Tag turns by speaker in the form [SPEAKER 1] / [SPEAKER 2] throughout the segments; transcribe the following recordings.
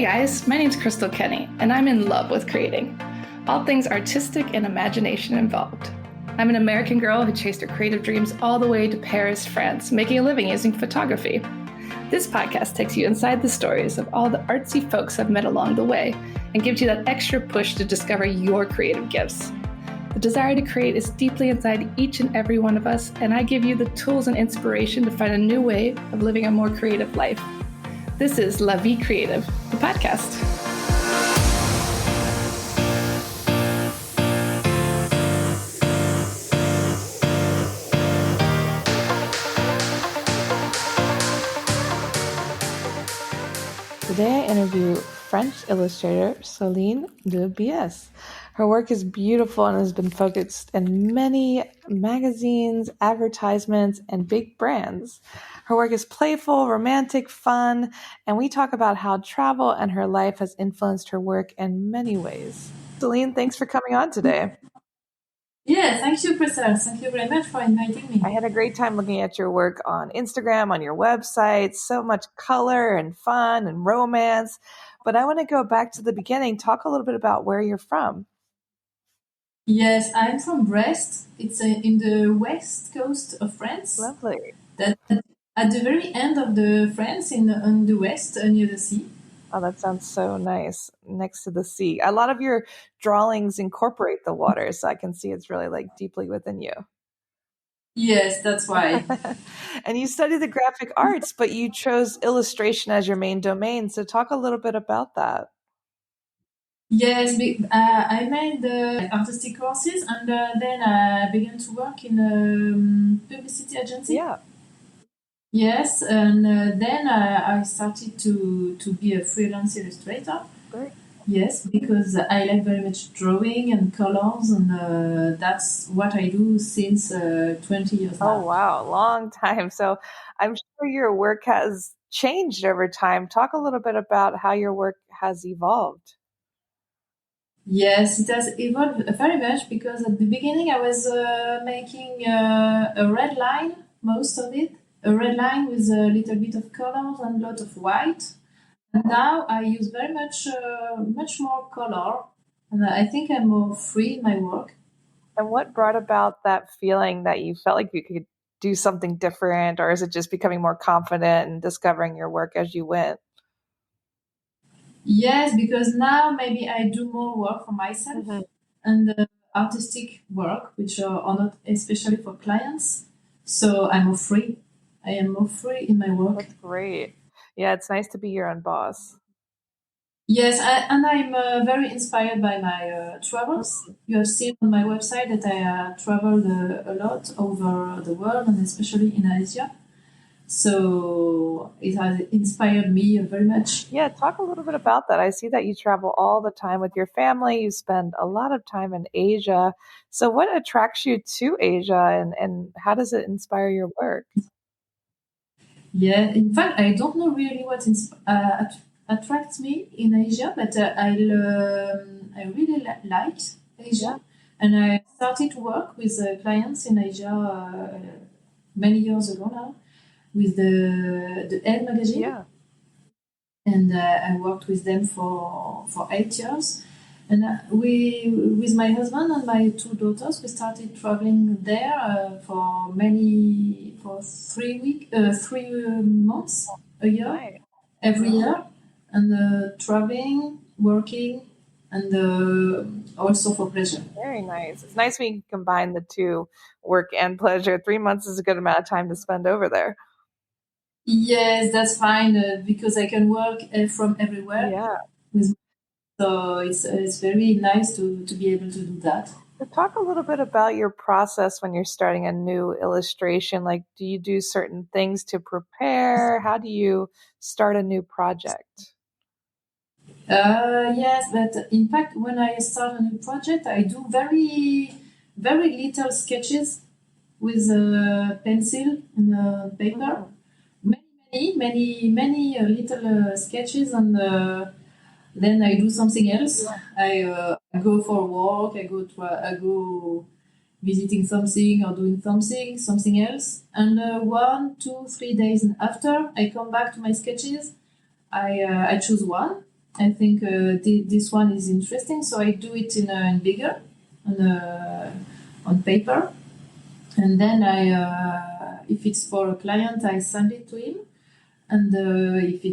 [SPEAKER 1] Hey guys, my name's Crystal Kenny, and I'm in love with creating. All things artistic and imagination involved. I'm an American girl who chased her creative dreams all the way to Paris, France, making a living using photography. This podcast takes you inside the stories of all the artsy folks I've met along the way and gives you that extra push to discover your creative gifts. The desire to create is deeply inside each and every one of us, and I give you the tools and inspiration to find a new way of living a more creative life. This is La Vie Creative, the podcast. Today I interview French illustrator Solène Debiès. Her work is beautiful and has been focused in many magazines, advertisements, and big brands. Her work is playful, romantic, fun, and we talk about how travel and her life has influenced her work in many ways. Solène, thanks for coming on today.
[SPEAKER 2] Yeah, thank you, Priscilla. Thank you very much for inviting me.
[SPEAKER 1] I had a great time looking at your work on Instagram, on your website. So much color and fun and romance. But I want to go back to the beginning. Talk a little bit about where you're from.
[SPEAKER 2] Yes, I'm from Brest. It's in the west coast of France.
[SPEAKER 1] Lovely.
[SPEAKER 2] At the very end of the France, on the west, near the sea.
[SPEAKER 1] Oh, that sounds so nice, next to the sea. A lot of your drawings incorporate the water, so I can see it's really like deeply within you.
[SPEAKER 2] Yes, that's why.
[SPEAKER 1] And you studied the graphic arts, but you chose illustration as your main domain. So talk a little bit about that.
[SPEAKER 2] Yes, I made the artistic courses, and then I began to work in a publicity agency.
[SPEAKER 1] Yeah.
[SPEAKER 2] Yes, and then I started to be a freelance illustrator.
[SPEAKER 1] Great.
[SPEAKER 2] Yes, because I like very much drawing and colors, and that's what I do since 20 years now.
[SPEAKER 1] Oh, wow. Long time. So I'm sure your work has changed over time. Talk a little bit about how your work has evolved.
[SPEAKER 2] Yes, it has evolved very much because at the beginning I was making a red line, most of it, a red line with a little bit of colors and a lot of white. And now I use very much more color, and I think I'm more free in my work.
[SPEAKER 1] And what brought about that feeling that you felt like you could do something different, or is it just becoming more confident and discovering your work as you went?
[SPEAKER 2] Yes, because now maybe I do more work for myself and artistic work, which are not especially for clients. So I'm more free. I am more free in my work.
[SPEAKER 1] That's great. Yeah, it's nice to be your own boss.
[SPEAKER 2] Yes, and I'm very inspired by my travels. You have seen on my website that I traveled a lot over the world, and especially in Asia. So it has inspired me very much.
[SPEAKER 1] Yeah, talk a little bit about that. I see that you travel all the time with your family. You spend a lot of time in Asia. So what attracts you to Asia, and how does it inspire your work?
[SPEAKER 2] Yeah, in fact, I don't know really what attracts me in Asia, but I really liked Asia. And I started to work with clients in Asia many years ago now, with the Elle magazine.
[SPEAKER 1] Yeah.
[SPEAKER 2] And I worked with them for 8 years. And with my husband and my 2 daughters, we started traveling there for 3 months a year,
[SPEAKER 1] Right.
[SPEAKER 2] every year, and traveling, working, and also for pleasure.
[SPEAKER 1] Very nice. It's nice when you can combine the two, work and pleasure. 3 months is a good amount of time to spend over there.
[SPEAKER 2] Yes, that's fine because I can work from everywhere.
[SPEAKER 1] Yeah.
[SPEAKER 2] So it's very nice to be able to do that.
[SPEAKER 1] So talk a little bit about your process when you're starting a new illustration. Like, do you do certain things to prepare? How do you start a new project?
[SPEAKER 2] Yes, but in fact, when I start a new project, I do very, very little sketches with a pencil and paper. Many little sketches, and then I do something else. I go for a walk. I go visiting something or doing something else. And 1, 2, 3 days after, I come back to my sketches. I choose one, I think this one is interesting, so I do it in bigger on on paper, and then if it's for a client, I send it to him, and if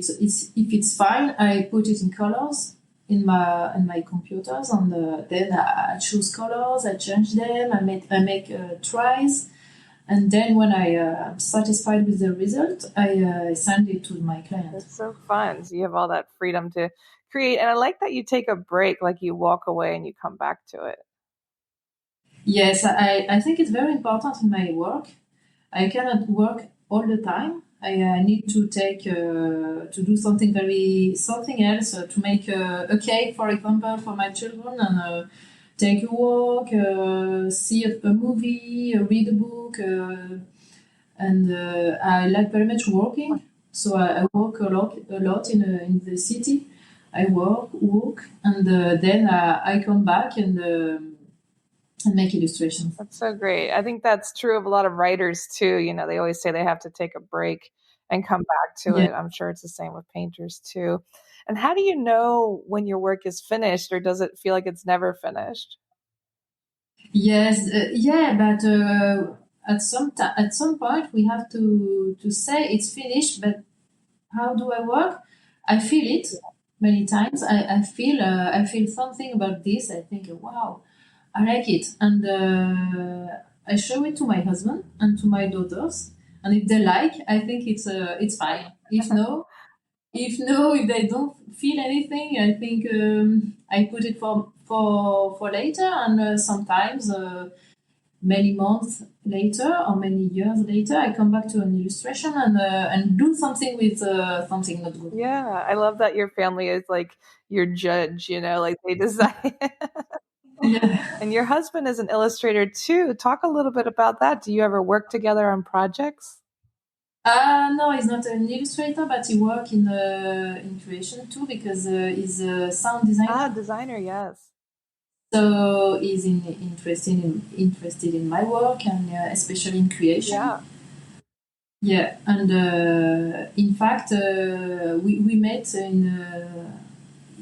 [SPEAKER 2] it's fine, I put it in colors in my computers, and then I choose colors, I change them, I make tries, and then when I am satisfied with the result, I send it to my client.
[SPEAKER 3] It's so fun. So you have all that freedom to create. And I like that you take a break, like you walk away and you come back to it.
[SPEAKER 2] Yes, I think it's very important in my work. I cannot work all the time. I need to take to do something else to make a cake, for example, for my children, and take a walk, see a movie, read a book, and I like very much walking. So I walk a lot in the city. I walk, and then I come back and make illustrations.
[SPEAKER 3] That's so great. I think that's true of a lot of writers too. You know, they always say they have to take a break and come back to
[SPEAKER 2] Yeah.
[SPEAKER 3] it. I'm sure it's the same with painters too. And how do you know when your work is finished, or does it feel like it's never finished?
[SPEAKER 2] Yes, yeah, but at some point we have to say it's finished. But how do I work? I feel it many times. I feel something about this. I think, wow, I like it, and I show it to my husband and to my daughters. And if they like, I think it's fine. If they don't feel anything, I think I put it for later, and sometimes many months later or many years later, I come back to an illustration and do something with something not good.
[SPEAKER 3] Yeah, I love that your family is like your judge, you know, like they decide.
[SPEAKER 2] Yeah.
[SPEAKER 3] And your husband is an illustrator too. Talk a little bit about that. Do you ever work together on projects?
[SPEAKER 2] No, he's not an illustrator, but he works in creation too because he's a sound
[SPEAKER 3] Ah,
[SPEAKER 2] designer.
[SPEAKER 3] designer, yes.
[SPEAKER 2] So he's interested in my work and especially in creation.
[SPEAKER 3] Yeah.
[SPEAKER 2] Yeah, and in fact, we met in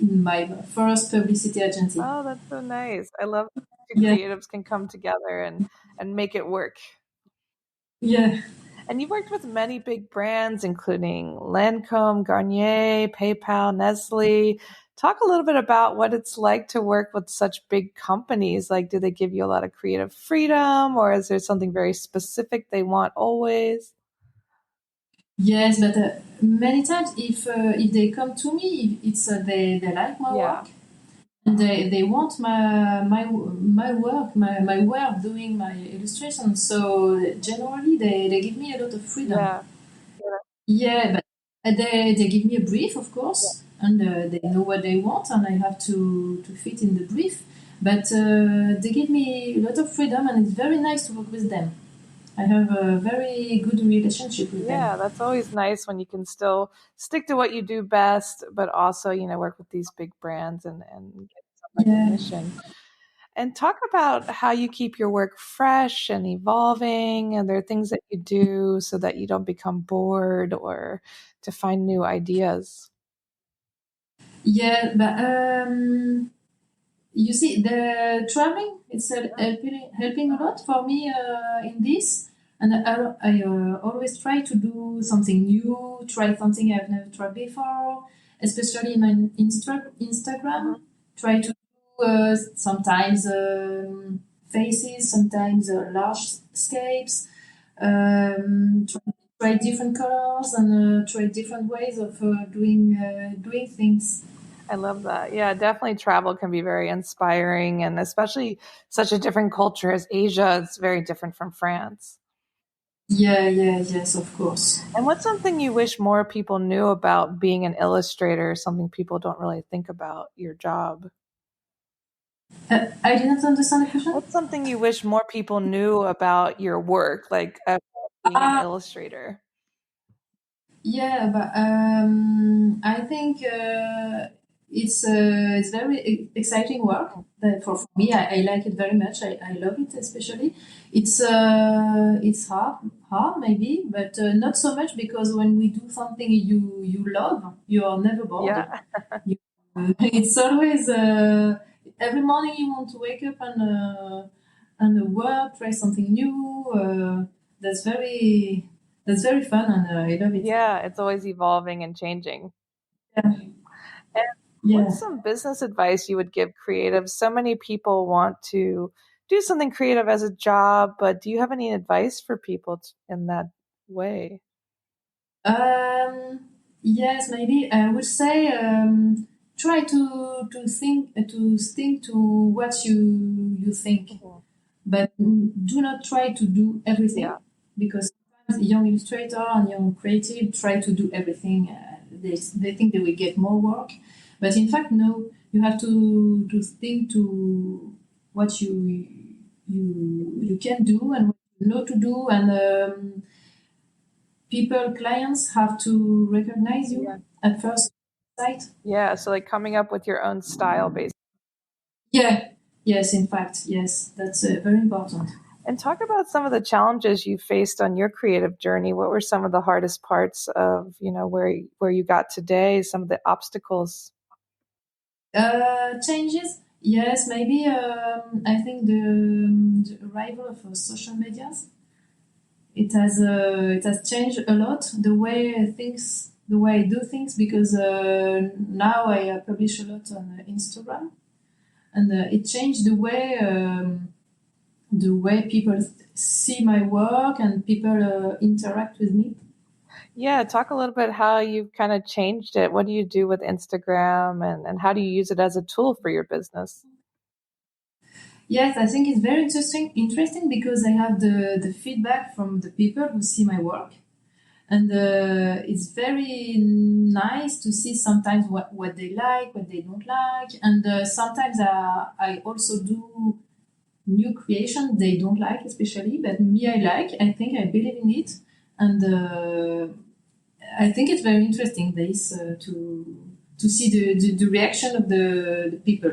[SPEAKER 2] my first publicity agency.
[SPEAKER 3] Oh, that's so nice. I love two
[SPEAKER 2] Yeah,
[SPEAKER 3] creatives can come together and make it work.
[SPEAKER 2] yeah.
[SPEAKER 3] And you've worked with many big brands, including Lancome, Garnier, PayPal, Nestle. Talk a little bit about what it's like to work with such big companies. Like, do they give you a lot of creative freedom, or is there something very specific they want always?
[SPEAKER 2] Yes, but many times if they come to me, it's they like my
[SPEAKER 3] Yeah,
[SPEAKER 2] work and they want my work, my way of doing my illustration. So generally, they give me a lot of freedom.
[SPEAKER 3] yeah,
[SPEAKER 2] Yeah, but they give me a brief, of
[SPEAKER 3] yeah.
[SPEAKER 2] course, and they know what they want, and I have to fit in the brief. But they give me a lot of freedom, and it's very nice to work with them. I have a very good relationship with them.
[SPEAKER 3] Yeah, that's always nice when you can still stick to what you do best, but also, you know, work with these big brands and get some
[SPEAKER 2] Yeah.
[SPEAKER 3] recognition. And talk about how you keep your work fresh and evolving. And there are things that you do so that you don't become bored or to find new ideas.
[SPEAKER 2] Yeah, but you see, the traveling it's helping a lot for me in this, and I always try to do something new, try something I've never tried before, especially in my Instagram.
[SPEAKER 3] Mhm.
[SPEAKER 2] Try to do sometimes faces, sometimes large scapes. Try different colors and try different ways of doing things.
[SPEAKER 3] I love that. Yeah, definitely travel can be very inspiring, and especially such a different culture as Asia. It's very different from France.
[SPEAKER 2] Yeah, yeah, yes, of course.
[SPEAKER 3] And what's something you wish more people knew about being an illustrator, something people don't really think about your job?
[SPEAKER 2] I didn't understand the question.
[SPEAKER 3] What's something you wish more people knew about your work, like being an
[SPEAKER 2] Ah,
[SPEAKER 3] illustrator?
[SPEAKER 2] yeah, but I think it's very exciting work. That for me, I like it very much. I love it, especially. It's hard maybe, but not so much because when we do something you love, you are never bored.
[SPEAKER 3] Yeah.
[SPEAKER 2] it's always every morning you want to wake up and work, try something new. That's very fun, and I love it.
[SPEAKER 3] Yeah, it's always evolving and changing.
[SPEAKER 2] Yeah,
[SPEAKER 3] And what's
[SPEAKER 2] yeah.
[SPEAKER 3] some business advice you would give creatives? So many people want to do something creative as a job, but do you have any advice for people in that way?
[SPEAKER 2] Yes, maybe I would say try to think to what you think,
[SPEAKER 3] Mhm.
[SPEAKER 2] but do not try to do everything
[SPEAKER 3] Yeah.
[SPEAKER 2] because sometimes young illustrator and young creative try to do everything. They think they will get more work, but in fact, no. You have to think to what you can do and what you know to do, and clients have to recognize
[SPEAKER 3] Yeah.
[SPEAKER 2] you at first sight.
[SPEAKER 3] Yeah. So like coming up with your own style based.
[SPEAKER 2] Yeah, yes, in fact, yes, that's very important.
[SPEAKER 3] And talk about some of the challenges you faced on your creative journey. What were some of the hardest parts of, where you got today, some of the obstacles?
[SPEAKER 2] Changes, yes, maybe I think the arrival of social medias, it has changed a lot the way I do things because now I publish a lot on Instagram, and it changed the way people see my work and people interact with me.
[SPEAKER 3] Yeah, talk a little bit how you've kind of changed it. What do you do with Instagram and how do you use it as a tool for your business?
[SPEAKER 2] Yes, I think it's very interesting because I have the feedback from the people who see my work. And it's very nice to see sometimes what they like, what they don't like. And sometimes I also do new creation they don't like, especially, but me, I like. I think I believe in it. And I think it's very interesting this to see the reaction of the people.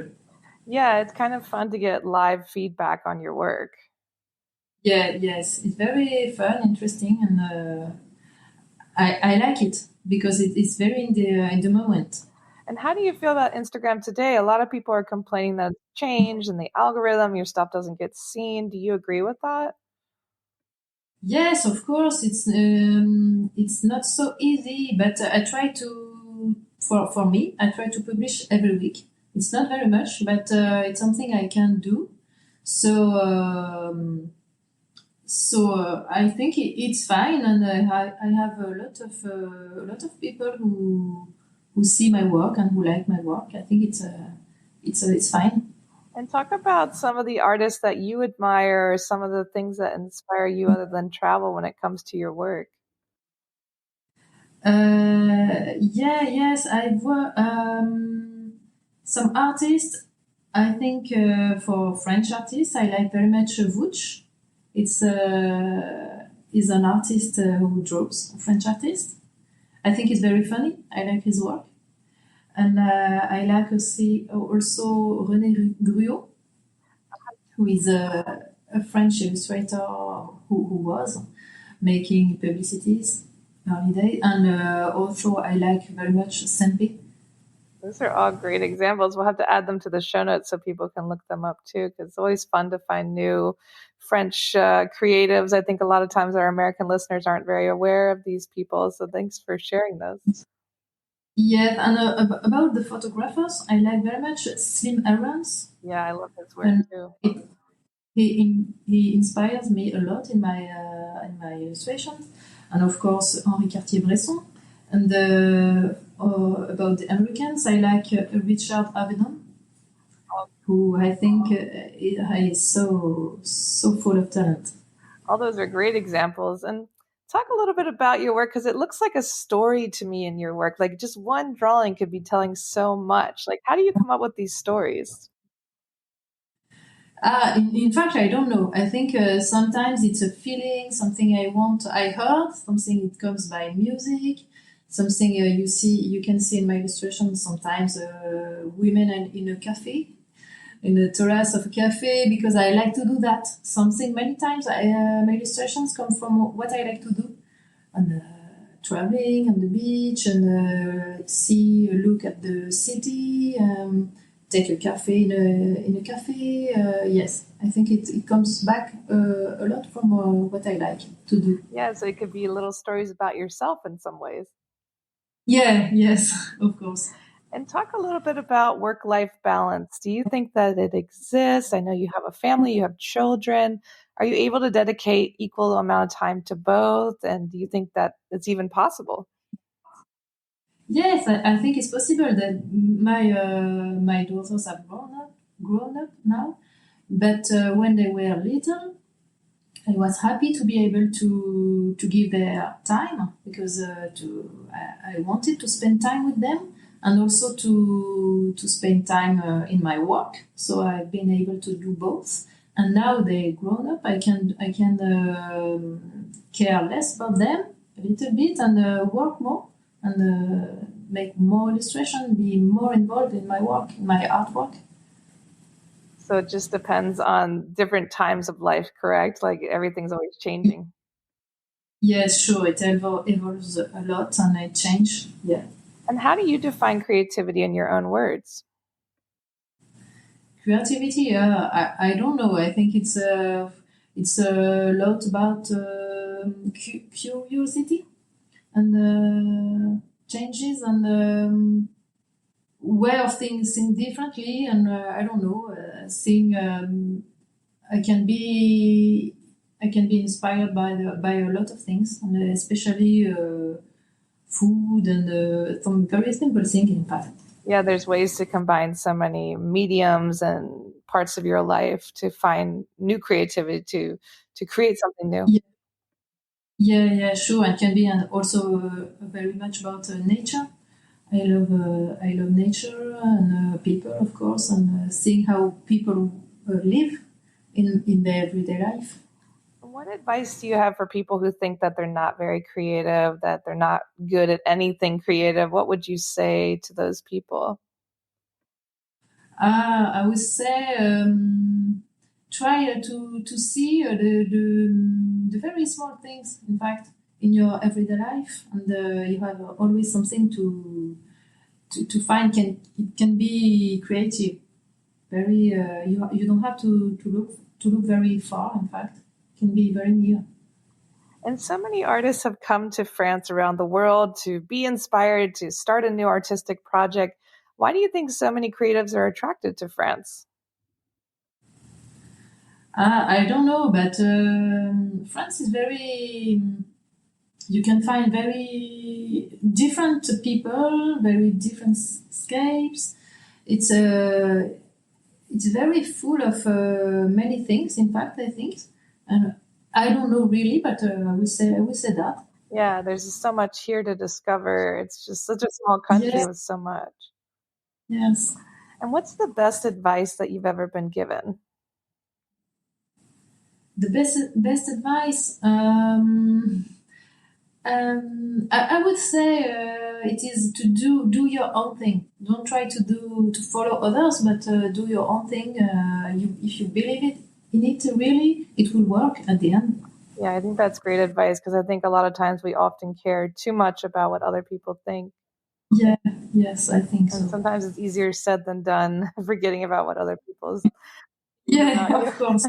[SPEAKER 3] Yeah, it's kind of fun to get live feedback on your work.
[SPEAKER 2] Yeah, yes, it's very fun, interesting, and I like it because it's very in the moment.
[SPEAKER 3] And how do you feel about Instagram today? A lot of people are complaining that it's changed and the algorithm, your stuff doesn't get seen. Do you agree with that?
[SPEAKER 2] Yes, of course, it's not so easy, but I try to for me I try to publish every week. It's not very much, but it's something I can do. So I think it's fine, and I have a lot of people who see my work and who like my work. I think it's fine.
[SPEAKER 3] And talk about some of the artists that you admire, or some of the things that inspire you other than travel when it comes to your work.
[SPEAKER 2] Yeah, yes, I've worked some artists. I think for French artists, I like very much Vouch. It's is an artist who draws, a French artist. I think he's very funny. I like his work, and I like also René Gruot, who is a French illustrator who was making publicities early days, and also I like very much Sempe.
[SPEAKER 3] Those are all great examples. We'll have to add them to the show notes so people can look them up too, because it's always fun to find new French creatives. I think a lot of times our American listeners aren't very aware of these people. So thanks for sharing those.
[SPEAKER 2] Yes, and about the photographers, I like very much Slim Aarons,
[SPEAKER 3] Yeah, I love his work
[SPEAKER 2] and
[SPEAKER 3] too.
[SPEAKER 2] he inspires me a lot in my illustrations, and of course Henri Cartier-Bresson. And about the Americans, I like Richard Avedon, who I think is so full of talent.
[SPEAKER 3] All those are great examples. And talk a little bit about your work because it looks like a story to me in your work. Like just one drawing could be telling so much. Like, how do you come up with these stories?
[SPEAKER 2] In fact, I don't know. I think sometimes it's a feeling, something I heard, something it comes by music, something you can see in my illustrations sometimes women in a cafe, in the terrace of a cafe, because I like to do that. Something many times my illustrations come from what I like to do, and traveling on the beach and look at the city, take a cafe in a cafe. Yes, I think it comes back a lot from what I like to do.
[SPEAKER 3] Yeah, so it could be little stories about yourself in some ways.
[SPEAKER 2] Yeah, yes, of course.
[SPEAKER 3] And talk a little bit about work-life balance. Do you think that it exists? I know you have a family, you have children. Are you able to dedicate equal amount of time to both? And do you think that it's even possible?
[SPEAKER 2] Yes, I think it's possible that my daughters have grown up now. But when they were little, I was happy to be able to give their time because I wanted to spend time with them and also to spend time in my work. So I've been able to do both. And now they grown up, I can care less about them a little bit and work more and make more illustration, be more involved in my work, in my artwork.
[SPEAKER 3] So it just depends on different times of life, correct? Like everything's always changing.
[SPEAKER 2] Yes, sure. It evolves a lot and it change. Yeah.
[SPEAKER 3] And how do you define creativity in your own words?
[SPEAKER 2] Creativity. I don't know. I think it's a lot about curiosity and changes and way of think differently. And I don't know. Seeing I can be I can be inspired by a lot of things, and especially food and some very simple things. In fact.
[SPEAKER 3] Yeah, there's ways to combine so many mediums and parts of your life to find new creativity to create something new.
[SPEAKER 2] Yeah, yeah, sure. It can be, and also very much about nature. I love nature and people, of course, and seeing how people live in their everyday life.
[SPEAKER 3] What advice do you have for people who think that they're not very creative, that they're not good at anything creative? What would you say to those people?
[SPEAKER 2] I would say try to see the very small things, in fact, in your everyday life, and you have always something to find. It can be creative. Very you don't have to look very far. In fact, it can be very near.
[SPEAKER 3] And so many artists have come to France around the world to be inspired, to start a new artistic project. Why do you think so many creatives are attracted to France?
[SPEAKER 2] I don't know, but France is very. You can find very different people, very different scapes. It's it's very full of many things. In fact, I think, and I don't know really, but I would say that.
[SPEAKER 3] Yeah, there's just so much here to discover. It's just such a small country
[SPEAKER 2] Yes,
[SPEAKER 3] with so much.
[SPEAKER 2] yes.
[SPEAKER 3] And what's the best advice that you've ever been given?
[SPEAKER 2] The best advice. I would say it is to do your own thing. Don't try to follow others, but do your own thing. If you believe in it really, it will work at the end.
[SPEAKER 3] Yeah, I think that's great advice because I think a lot of times we often care too much about what other people think.
[SPEAKER 2] Yeah, yes, I think
[SPEAKER 3] And
[SPEAKER 2] so.
[SPEAKER 3] sometimes it's easier said than done, forgetting about what other people think
[SPEAKER 2] Yeah,
[SPEAKER 3] about you.
[SPEAKER 2] of course.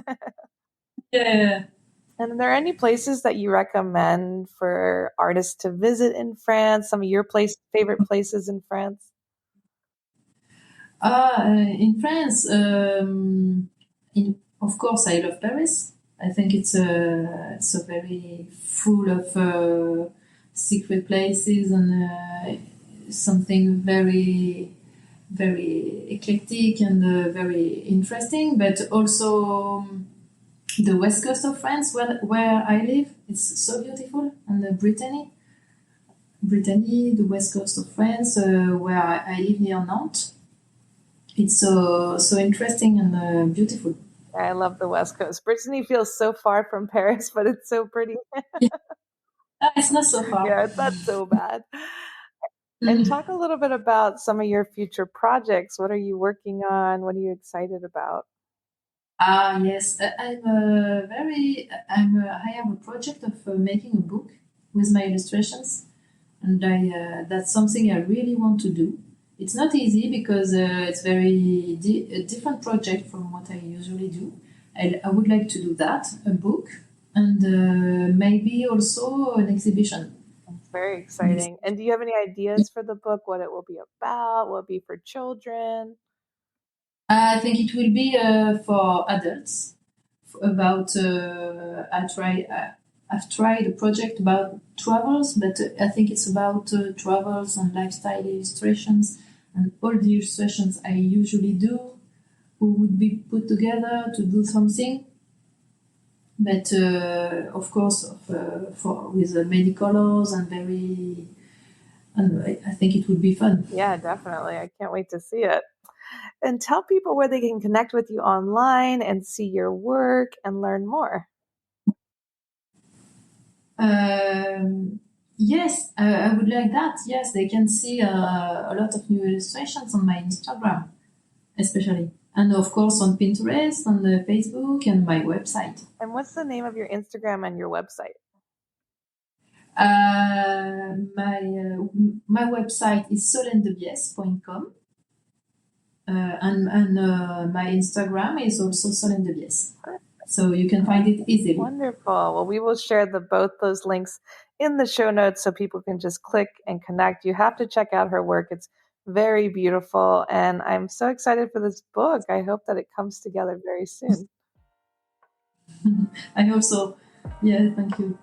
[SPEAKER 2] Yeah.
[SPEAKER 3] And are there any places that you recommend for artists to visit in France? Some of your favorite places in France?
[SPEAKER 2] In France, of course, I love Paris. I think it's a very full of secret places and something very eclectic and very interesting. But also the west coast of France, where I live, it's so beautiful, and Brittany, the west coast of France, where I live near Nantes. It's so interesting and beautiful.
[SPEAKER 3] I love the West Coast. Brittany feels so far from Paris, but it's so pretty.
[SPEAKER 2] Yeah, it's not so far.
[SPEAKER 3] Yeah, it's not so bad. And
[SPEAKER 2] Mm.
[SPEAKER 3] talk a little bit about some of your future projects. What are you working on? What are you excited about?
[SPEAKER 2] Yes, I have a project of making a book with my illustrations. and that's something I really want to do. It's not easy because it's very a different project from what I usually do. I would like to do that, a book, and maybe also an exhibition.
[SPEAKER 3] It's very exciting. And do you have any ideas for the book, what it will be about? Will it be for children?
[SPEAKER 2] I think it will be for adults. About I've tried a project about travels, but I think it's about travels and lifestyle illustrations, and all the illustrations I usually do would be put together to do something. But of course, for with many colors and I think it would be fun.
[SPEAKER 3] Yeah, definitely. I can't wait to see it. And tell people where they can connect with you online and see your work and learn more.
[SPEAKER 2] Yes, I would like that. Yes, they can see a lot of new illustrations on my Instagram, especially. And of course on Pinterest, on the Facebook, and my website.
[SPEAKER 3] And what's the name of your Instagram and your website?
[SPEAKER 2] My website is solendebiès.com. And my Instagram is also Solène Debiès. So you can find it easily.
[SPEAKER 3] Wonderful. Well, we will share both those links in the show notes so people can just click and connect. You have to check out her work. It's very beautiful. And I'm so excited for this book. I hope that it comes together very soon.
[SPEAKER 2] I hope so. Yeah, thank you.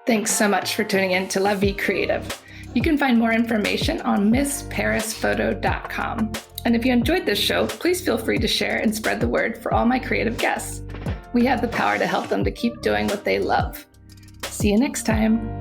[SPEAKER 1] Thanks so much for tuning in to La Vie Creative. You can find more information on MissParisPhoto.com. And if you enjoyed this show, please feel free to share and spread the word for all my creative guests. We have the power to help them to keep doing what they love. See you next time.